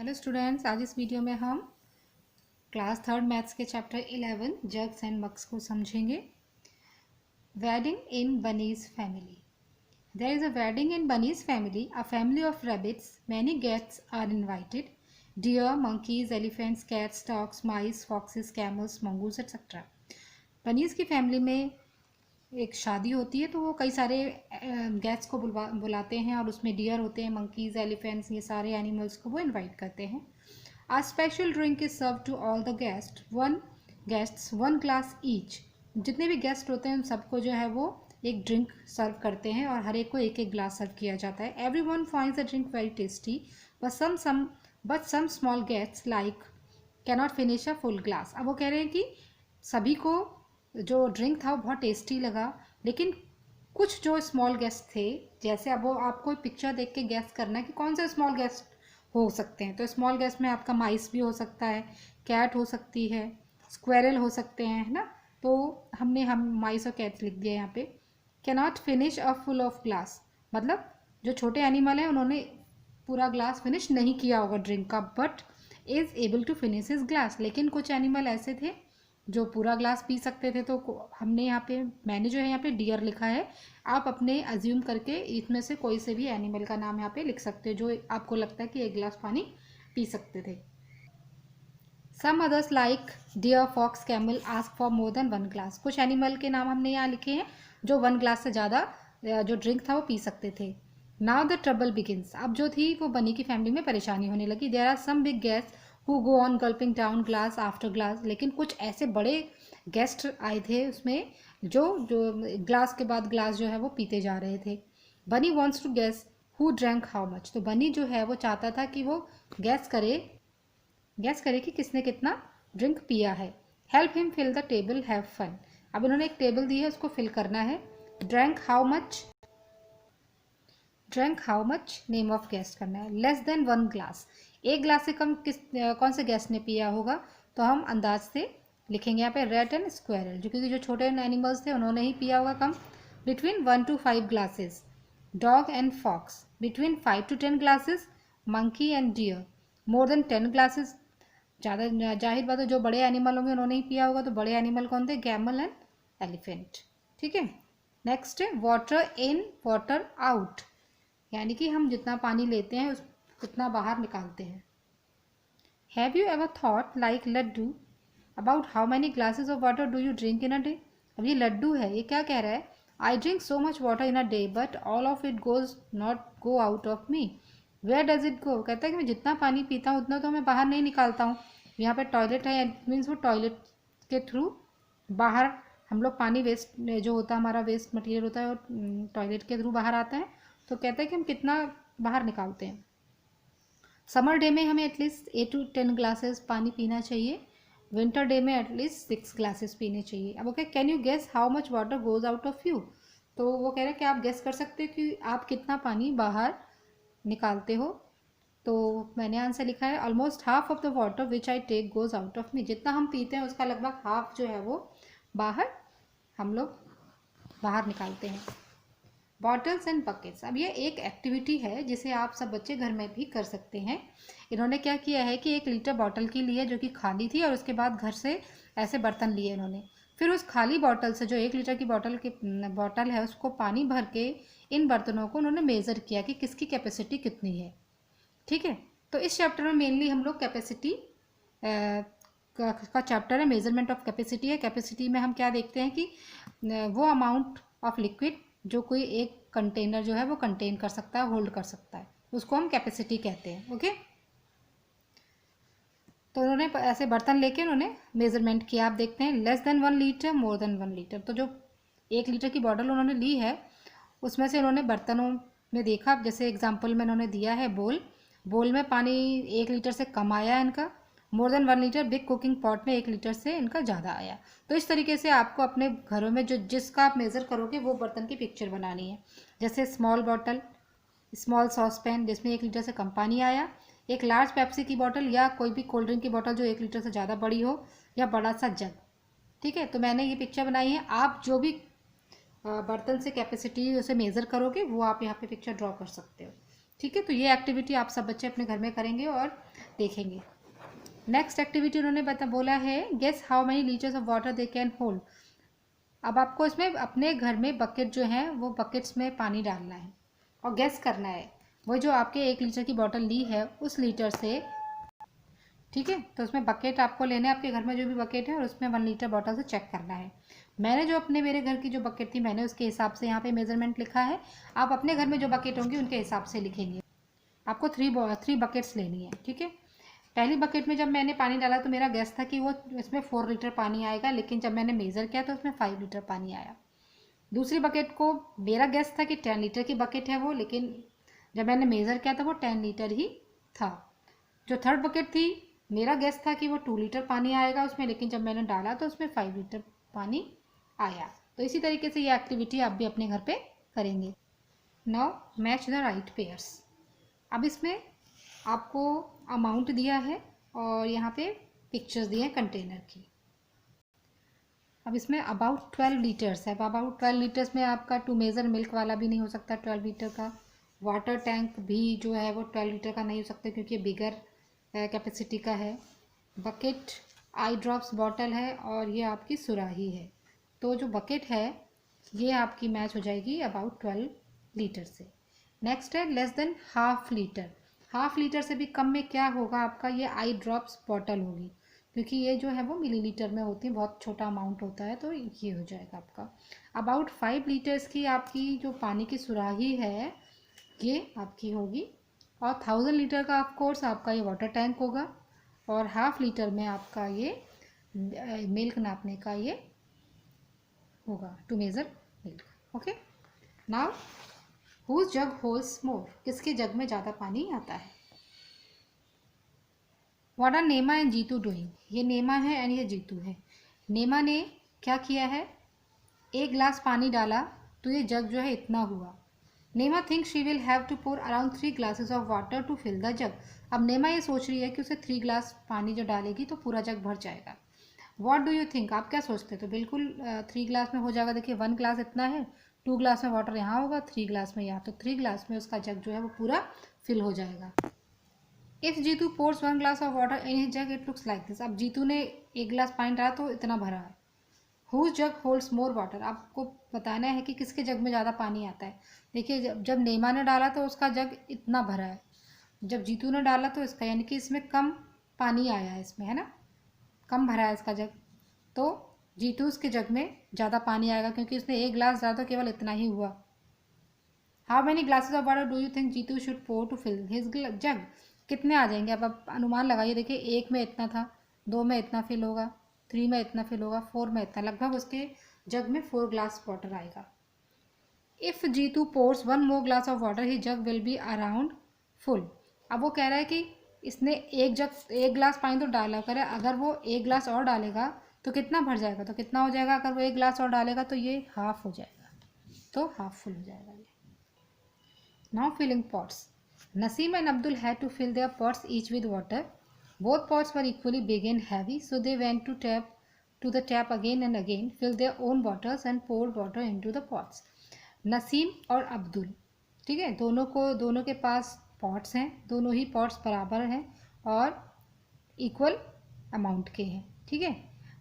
Hello students, आज इस video में हम क्लास थर्ड मैथ्स के चैप्टर 11 जग्स एंड मग्स को समझेंगे। Wedding in bunnies family. There is a wedding in bunnies family, a family of rabbits, many guests are invited, deer, monkeys, elephants, cats, dogs, mice, foxes, camels, mongoose etcetera. Bunnies की family में एक शादी होती है तो वो कई सारे गेस्ट्स को बुलाते हैं और उसमें डियर होते हैं, मंकीज, एलिफेंट्स, ये सारे एनिमल्स को वो इनवाइट करते हैं। A special drink is served to all the guests, one glass each. जितने भी गेस्ट होते हैं उन सबको जो है वो एक ड्रिंक सर्व करते हैं और हर एक को एक एक ग्लास सर्व किया जाता है। Everyone finds the drink very tasty, but some small guests like cannot finish a full glass. अब वो कह रहे हैं कि सभी को जो ड्रिंक था वो बहुत टेस्टी लगा, लेकिन कुछ जो स्मॉल गेस्ट थे, जैसे अब वो आपको पिक्चर देख के गेस्ट करना है कि कौन से स्मॉल गेस्ट हो सकते हैं। तो स्मॉल गेस्ट में आपका माइस भी हो सकता है, कैट हो सकती है, स्क्वेरल हो सकते हैं, है ना। तो हम माइस और कैट्स लिख दिया यहाँ पे। Can not finish a full of glass, मतलब जो छोटे एनिमल हैं उन्होंने पूरा ग्लास फिनिश नहीं किया होगा ड्रिंक का, but is able to finish his glass. लेकिन कुछ एनिमल ऐसे थे जो पूरा ग्लास पी सकते थे। तो हमने यहाँ पे, मैंने जो है यहाँ पे डियर लिखा है, आप अपने अज्यूम करके इसमें से कोई से भी एनिमल का नाम यहाँ पे लिख सकते हो जो आपको लगता है कि एक गिलास पानी पी सकते थे। Some others like deer, fox, camel ask for more than one glass. कुछ एनिमल के नाम हमने यहाँ लिखे हैं जो वन ग्लास से ज़्यादा जो ड्रिंक था वो पी सकते थे। Now the trouble begins. अब जो थी वो बनी की फैमिली में परेशानी होने लगी। There are some big guest who go on gulping down glass after glass. लेकिन कुछ ऐसे बड़े गेस्ट आए थे उसमें जो जो ग्लास के बाद ग्लास जो है वो पीते जा रहे थे। Bunny wants to guess who drank how much. तो बनी जो है वो चाहता था कि वो गेस करे कि किसने कितना ड्रिंक पिया है। Help him fill the table, have fun. अब इन्होंने एक टेबल दी है, उसको फिल करना है। Drank how much, name of guest करना है। लेस देन वन ग्लास, एक ग्लास से कम कौन से गेस्ट ने पिया होगा। तो हम अंदाज से लिखेंगे यहाँ पे रैट एंड स्क्वेरल, जो क्योंकि जो छोटे एनिमल्स थे उन्होंने ही पिया होगा कम। Between 1 to 5 glasses, dog and fox. Between 5 to 10 glasses, monkey and deer. More than 10 glasses, ज़्यादा जाहिर बात है जो बड़े एनिमल होंगे उन्होंने ही पिया होगा। तो बड़े एनिमल कौन थे? Camel and elephant. ठीक है। नेक्स्ट है वाटर इन वाटर आउट, यानी कि हम जितना पानी लेते हैं उतना बाहर निकालते हैं। Have you ever thought like Laddu about how many glasses of water do you drink in a day. अब ये लड्डू है, ये क्या कह रहा है? I drink so much water in a day but all of it not go out of me. Where does it go? कहता है कि मैं जितना पानी पीता हूँ उतना तो मैं बाहर नहीं निकालता हूँ। यहाँ पे टॉयलेट है, इट मीन्स वो टॉयलेट के थ्रू बाहर हम लोग पानी वेस्ट जो होता है, हमारा वेस्ट मटेरियल होता है, वो टॉयलेट के थ्रू बाहर आता है। तो कहते हैं कि हम कितना बाहर निकालते हैं। समर डे में हमें एटलीस्ट 8 to 10 ग्लासेस पानी पीना चाहिए। विंटर डे में एटलीस्ट 6 ग्लासेस पीने चाहिए। अब okay, can you guess how much water goes out of you. तो वो कह रहे हैं कि आप गेस कर सकते हो कि आप कितना पानी बाहर निकालते हो। तो मैंने आंसर लिखा है almost half of the water which I take goes out of me. जितना हम पीते हैं उसका लगभग हाफ जो है वो बाहर हम लोग बाहर निकालते हैं। Bottles and buckets. अब ये एक एक्टिविटी है जिसे आप सब बच्चे घर में भी कर सकते हैं। इन्होंने क्या किया है कि 1 लीटर बॉटल की ली है जो कि खाली थी, और उसके बाद घर से ऐसे बर्तन लिए इन्होंने। फिर उस खाली बॉटल से, जो 1 लीटर की बॉटल है, उसको पानी भर के इन बर्तनों को उन्होंने मेज़र किया कि किसकी कैपेसिटी कितनी है। ठीक है। तो इस चैप्टर में मेनली हम लोग कैपेसिटी का चैप्टर है, मेजरमेंट ऑफ कैपेसिटी है। कैपेसिटी में हम क्या देखते हैं कि वो अमाउंट ऑफ लिक्विड जो कोई एक कंटेनर जो है वो कंटेन कर सकता है, होल्ड कर सकता है, उसको हम कैपेसिटी कहते हैं। ओके। तो उन्होंने ऐसे बर्तन लेके उन्होंने मेजरमेंट किया। आप देखते हैं less than 1 litre, more than 1 litre. तो जो 1 लीटर की बॉटल उन्होंने ली है उसमें से उन्होंने बर्तनों में देखा, जैसे एग्जाम्पल में उन्होंने दिया है बोल में पानी 1 लीटर से कम आया है इनका। More than 1 litre big cooking pot में 1 लीटर से इनका ज़्यादा आया। तो इस तरीके से आपको अपने घरों में जो जिसका आप मेज़र करोगे वो बर्तन की पिक्चर बनानी है। जैसे small bottle, small sauce pan जिसमें 1 लीटर से कम पानी आया, एक लार्ज पेप्सी की बॉटल या कोई भी कोल्ड ड्रिंक की बॉटल जो 1 लीटर से ज़्यादा बड़ी हो, या बड़ा सा जग। ठीक है। तो मैंने ये पिक्चर बनाई है। आप जो भी बर्तन से कैपेसिटी उसे मेज़र करोगे वो आप यहाँ पे पिक्चर ड्रॉ कर सकते हो। ठीक है, तो ये एक्टिविटी आप सब बच्चे अपने घर में करेंगे और देखेंगे। नेक्स्ट एक्टिविटी उन्होंने बोला है guess how many litres of water they can hold. अब आपको इसमें अपने घर में बकेट जो है वो बकेट्स में पानी डालना है और गैस करना है वो जो आपके 1 लीटर की बॉटल ली है उस लीटर से, ठीक है। तो उसमें बकेट आपको लेना है, आपके घर में जो भी बकेट है, और उसमें 1 लीटर बॉटल से चेक करना है। मैंने जो मेरे घर की जो बकेट थी मैंने उसके हिसाब से यहाँ पे मेजरमेंट लिखा है। आप अपने घर में जो बकेट होंगी उनके हिसाब से लिखेंगे। आपको 3 बकेट्स लेनी है, ठीक है। पहली बकेट में जब मैंने पानी डाला तो मेरा गैस था कि वो इसमें 4 लीटर पानी आएगा, लेकिन जब मैंने मेज़र किया तो उसमें 5 लीटर पानी आया। दूसरी बकेट को मेरा गैस था कि 10 लीटर की बकेट है वो, लेकिन जब मैंने मेज़र किया तो वो 10 लीटर ही था। जो थर्ड बकेट थी मेरा गैस था कि वो 2 लीटर पानी आएगा उसमें, लेकिन जब मैंने डाला तो उसमें 5 लीटर पानी आया। तो इसी तरीके से ये एक्टिविटी आप भी अपने घर पे करेंगे। Now match the right pairs. अब इसमें आपको अमाउंट दिया है और यहाँ पे पिक्चर्स दिए हैं कंटेनर की। अब इसमें अबाउट 12 लीटर्स है। अब अबाउट 12 लीटर्स में आपका टू मेज़र मिल्क वाला भी नहीं हो सकता 12 लीटर का। वाटर टैंक भी जो है वो 12 लीटर का नहीं हो सकता क्योंकि बिगर कैपेसिटी का है। बकेट आई ड्रॉप्स बॉटल है और ये आपकी सुराही है। तो जो बकेट है ये आपकी मैच हो जाएगी अबाउट 12 लीटर से। नेक्स्ट है less than half litre. Half litre से भी कम में क्या होगा आपका, ये आई ड्रॉप्स बॉटल होगी क्योंकि ये जो है वो मिलीलीटर में होती है, बहुत छोटा अमाउंट होता है, तो ये हो जाएगा आपका। अबाउट 5 लीटर्स की आपकी जो पानी की सुराही है ये आपकी होगी। और 1000 लीटर का ऑफ कोर्स आपका ये वाटर टैंक होगा। और हाफ लीटर में आपका ये मिल्क नापने का ये होगा, to measure milk. Okay, now whose jug holds more. किसके जग में ज़्यादा पानी आता है। What are Nema and Jeetu doing. ये नेमा है एंड ये जीतू है। नेमा ने क्या किया है, 1 गिलास पानी डाला तो ये जग जो है इतना हुआ। Nema think she will have to pour around 3 glasses of water to fill the jug. अब नेमा ये सोच रही है कि उसे 3 गिलास पानी जो डालेगी तो पूरा जग भर जाएगा। व्हाट डू यू थिंक, आप क्या सोचते हैं। तो बिल्कुल 3 गिलास में हो जाएगा। देखिए 1 गिलास इतना है, 2 गिलास में वाटर यहाँ होगा, 3 गिलास में यहाँ, तो 3 गिलास में उसका जग जो है वो पूरा फिल हो जाएगा। If Jeetu pours 1 glass of water in his jug it looks like this. अब जीतू ने 1 गिलास पानी डाला तो इतना भरा है। Whose jug holds more water. आपको बताना है कि किसके जग में ज़्यादा पानी आता है। देखिए जब नेमा ने डाला तो उसका जग इतना भरा है, जब जीतू ने डाला तो इसका, यानी कि इसमें कम पानी आया है, इसमें है ना, कम भरा है इसका जग। तो जीतू उसके जग में ज़्यादा पानी आएगा क्योंकि उसने 1 गिलास डाला तो केवल इतना ही हुआ। How many glasses of water do you think Jeetu should pour to fill his jug. कितने आ जाएंगे, अब आप अनुमान लगाइए। देखिए 1 में इतना था, 2 में इतना फिल होगा, 3 में इतना फिल होगा, 4 में इतना, लगभग उसके जग में 4 ग्लास वाटर आएगा। If Jeetu pours 1 more glass of water he jug will be around full. अब वो कह रहा है कि इसने 1 गिलास पानी तो डाला करे, अगर वो 1 गिलास और डालेगा तो कितना भर जाएगा, तो कितना हो जाएगा, अगर वो 1 गिलास और डालेगा तो ये हाफ हो जाएगा, तो हाफ फुल हो जाएगा ये। Now filling pots. Naseem and Abdul had to fill their pots each with water. Both pots were equally big and heavy, so they went to the tap again and again, filled their own bottles and poured water into the pots. Naseem और अब्दुल, ठीक है, दोनों के पास pots हैं, दोनों ही pots बराबर हैं और इक्वल अमाउंट के हैं, ठीक है।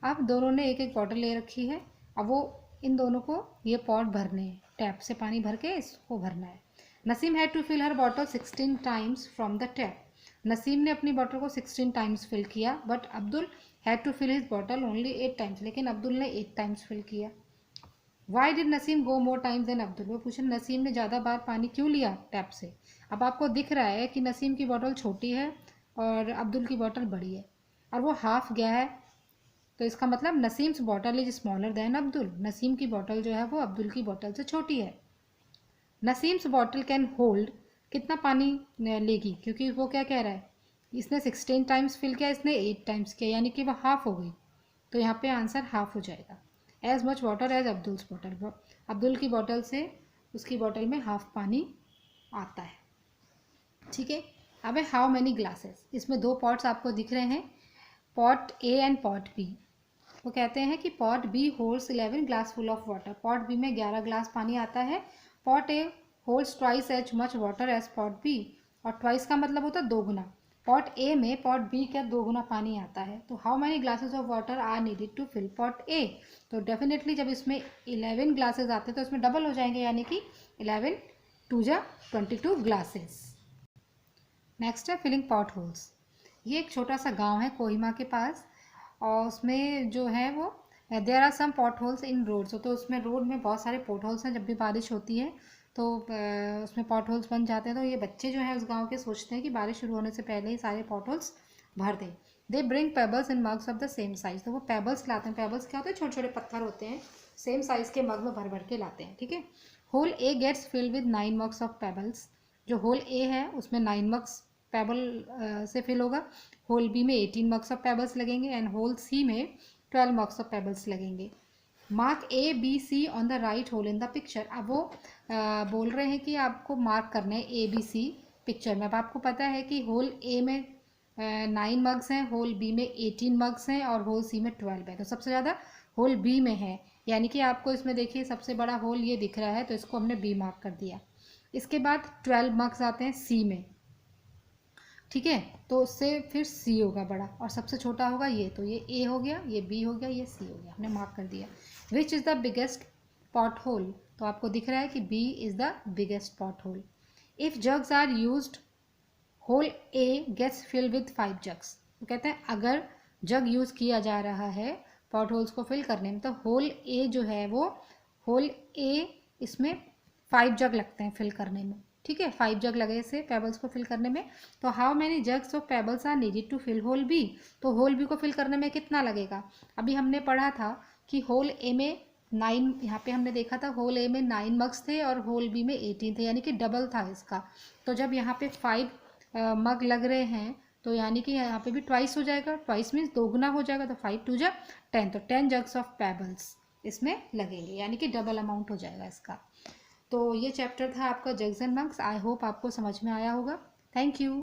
अब दोनों ने एक एक बॉटल ले रखी है। अब वो इन दोनों को ये पॉट भरने हैं, टैप से पानी भर के इसको भरना है। Naseem had to fill her bottle 16 times from the tap. Naseem ने अपनी बॉटल को 16 टाइम्स फिल किया, but Abdul had to fill his bottle only 8 times. लेकिन अब्दुल ने 8 टाइम्स फिल किया। Why did Naseem go more times than Abdul. वो पूछे नसीम ने ज़्यादा बार पानी क्यों लिया टैप से। अब आपको दिख रहा है कि नसीम की बॉटल छोटी है और अब्दुल की बॉटल बड़ी है और वो हाफ गया है, तो इसका मतलब Naseem's bottle is smaller than Abdul. Naseem की बॉटल जो है वो अब्दुल की बॉटल से छोटी है। नसीम्स बॉटल कैन होल्ड, कितना पानी लेगी, क्योंकि वो क्या कह रहा है, इसने 16 टाइम्स फिल किया, इसने 8 टाइम्स किया, यानी कि वो हाफ हो गई, तो यहाँ पे आंसर हाफ हो जाएगा। As much water as Abdul's bottle. Abdul की बॉटल से उसकी बॉटल में हाफ पानी आता है, ठीक है। अब है हाउ मैनी ग्लासेस। इसमें 2 पॉट्स आपको दिख रहे हैं, pot A and pot B. वो कहते हैं कि pot B holds 11 glass full of water. Pot B में 11 ग्लास पानी आता है, pot A holds twice as much water as pot B, और ट्वाइस का मतलब होता है दोगुना। पॉट ए में पॉट बी का दोगुना पानी आता है, तो how many glasses of water are needed to fill pot A, तो डेफिनेटली जब इसमें 11 ग्लासेस आते हैं तो इसमें डबल हो जाएंगे, यानी कि 11 2 जा 22 ग्लासेस। नेक्स्ट है फिलिंग पॉट होल्स। ये एक छोटा सा गांव है कोहिमा के पास, और उसमें जो है वो there are some potholes in roads, तो उसमें रोड में बहुत सारे पॉट होल्स हैं। जब भी बारिश होती है तो उसमें पॉट होल्स बन जाते हैं, तो ये बच्चे जो हैं उस गांव के सोचते हैं कि बारिश शुरू होने से पहले ही सारे पॉट होल्स भर दें। They bring pebbles in mugs of the same size, तो वो पेबल्स लाते हैं। पेबल्स क्या होते हैं? छोटे छोटे पत्थर होते हैं, सेम साइज के मग में भर भर के लाते हैं, ठीक है। Hole A gets filled with 9 mugs of pebbles, जो होल ए है उसमें 9 मग्स पेबल से फिल होगा। होल बी में 18 मग्स ऑफ पेबल्स लगेंगे, एंड होल सी में 12 मग्स ऑफ पेबल्स लगेंगे। Mark A B C on the right hole in the picture. अब वो बोल रहे हैं कि आपको मार्क करने हैं ए बी सी पिक्चर में। अब आपको पता है कि होल ए में 9 मग्स हैं, होल बी में 18 मग्स हैं, और होल सी में 12 है, तो सबसे ज़्यादा होल बी में है, यानी कि आपको इसमें देखिए सबसे बड़ा होल ये दिख रहा है, तो इसको हमने बी मार्क कर दिया। इसके बाद 12 मग्स आते हैं सी में, ठीक है, तो उससे फिर सी होगा बड़ा, और सबसे छोटा होगा ये, तो ये ए हो गया, ये बी हो गया, ये सी हो गया, हमने मार्क कर दिया। Which is the biggest pothole, तो आपको दिख रहा है कि B is the biggest pothole. If jugs are used hole A gets fill with 5 jugs, तो कहते हैं अगर जग यूज़ किया जा रहा है पॉट होल्स को फिल करने में, तो होल ए जो है वो होल ए इसमें 5 जग लगते हैं फिल करने में, ठीक है, 5 जग लगे से पेबल्स को फिल करने में। तो how many jugs of pebbles are needed to fill hole B, तो होल बी को फिल करने में कितना लगेगा? अभी हमने पढ़ा था कि होल ए में 9, यहाँ पे हमने देखा था होल ए में 9 मग्स थे और होल बी में 18 थे, यानी कि डबल था इसका। तो जब यहाँ पे 5 मग लग रहे हैं, तो यानी कि यहाँ पे भी ट्वाइस हो जाएगा, ट्वाइस मीन्स दोगुना हो जाएगा, तो 5 2 जा 10, तो 10 जग्स ऑफ पेबल्स इसमें लगेंगे, यानी कि डबल अमाउंट हो जाएगा इसका। तो ये चैप्टर था आपका jugs and mugs. I hope आपको समझ में आया होगा। Thank you.